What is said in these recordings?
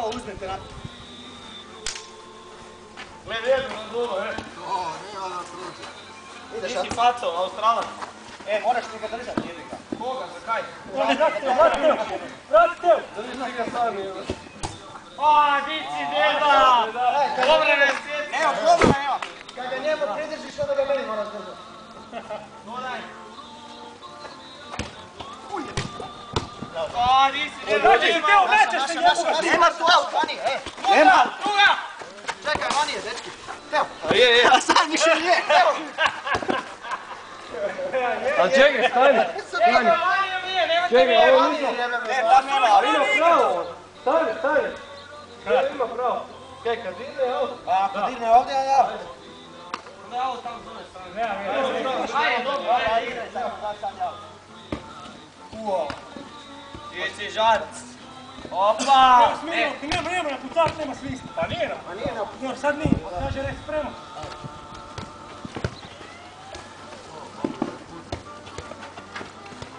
malo uzmite na... Gled jednu na dolo, Nema da prođe. Ideš, ti si pacao, Australac. moraš ti ga držati, jedika. Koga, za kaj? Vratite! Drži ga sami, evo. A, di si deda! Dobre me sjeti! Evo, problema nema. Kad ga njemu pridržiš, onda ga meni moraš držati. Dodaj! A, di si deda! Nema tu, evo, vanije, Nema! Druga! Čekaj, vanije, dečki. Evo. Je. A sam više je, evo. A čekaj, stani! Čekaj, vanije mi je, nemojte mi Čekaj, je! ovo nisam... Ali ima pravo on! Stani! Ima pravo. Kaj, kad ide, evo? A ako digne ovdje, ja. Da je ovo tamo s one strane. Ajde, dobro, ajde, igraj, sam ja. Uo. Ti si žarac. Opa! Nema, na pucak nema smisla. Pa nije nam. A nije na... No, sad nije, kaže res spremno.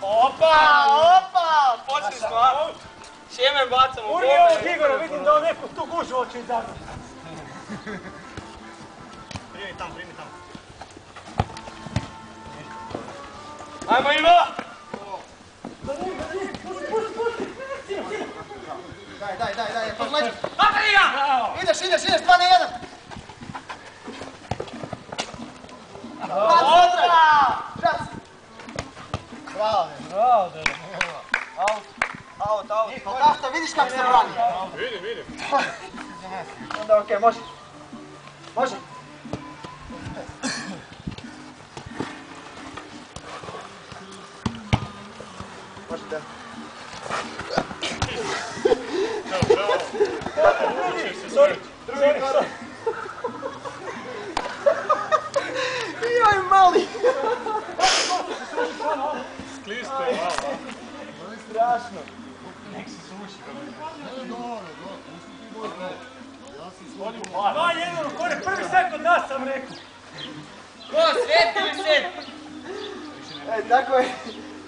Opa! Počeli smo, a? Šeme bacamo u Urni bombe. ovog Igora, vidim da on neko tu gužu hoće izabrati. Primi tam. Ajmo Ivo! Pusti! Daj, pogledaj. Napadi ga! Ideš, 2 na 1. Opa! Žac. Bravo. Out. Tasta, vidiš kako se brani? Vidim. Onda okej, može. Može. Možete. Drugi korak. Joj, mali. Sklisto je malo. Strašno. Nek se suši. Dva jedino, kore prvi sve kod nas sam rekao. Ko, sveti ili se?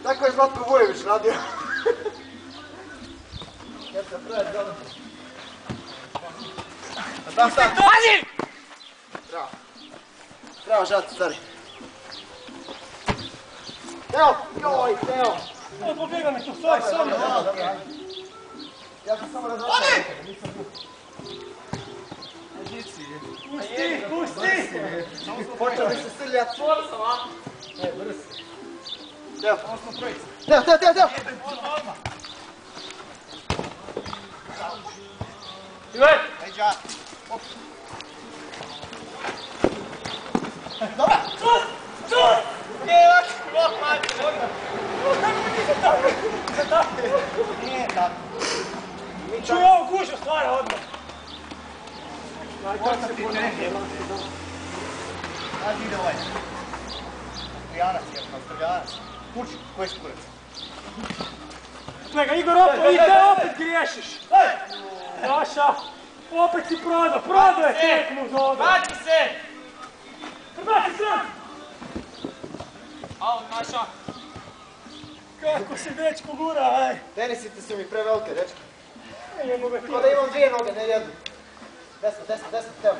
Tako je Zlatko Vujević radio. Ja se prve zelo. Tam. Pazi! Bravo, žac, stari. Evo. Ovo pobjega me tu, stoj, sam. Ja sam samo razvršao. Pusti! Počeo bi se srljati. Čuo sam, a? Brzo. Evo. Ivaj! Leđa. Dobra. Čuj! Nije tako. Čuj, ovo gužu stvara odmah. Možda ti čekaj. Ajde ide ovaj. Austrijanac je, Austrijanac. Kurči, koji si kurac? Gledaj ga, Igor, opet griješiš. Saša, opet si prodao je tekmu za ovdje. Vrati se! Vrati se! Au, naša! Kako se dečko gura, aj. Tenisice su mi prevelike, dečki. Ne mogu ti. Kao da imam 2 noge, ne jednu. Desno, evo.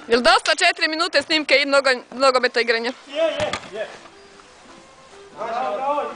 Jel dosta 4 minute snimke i nogometa igranja? Je. Bravo.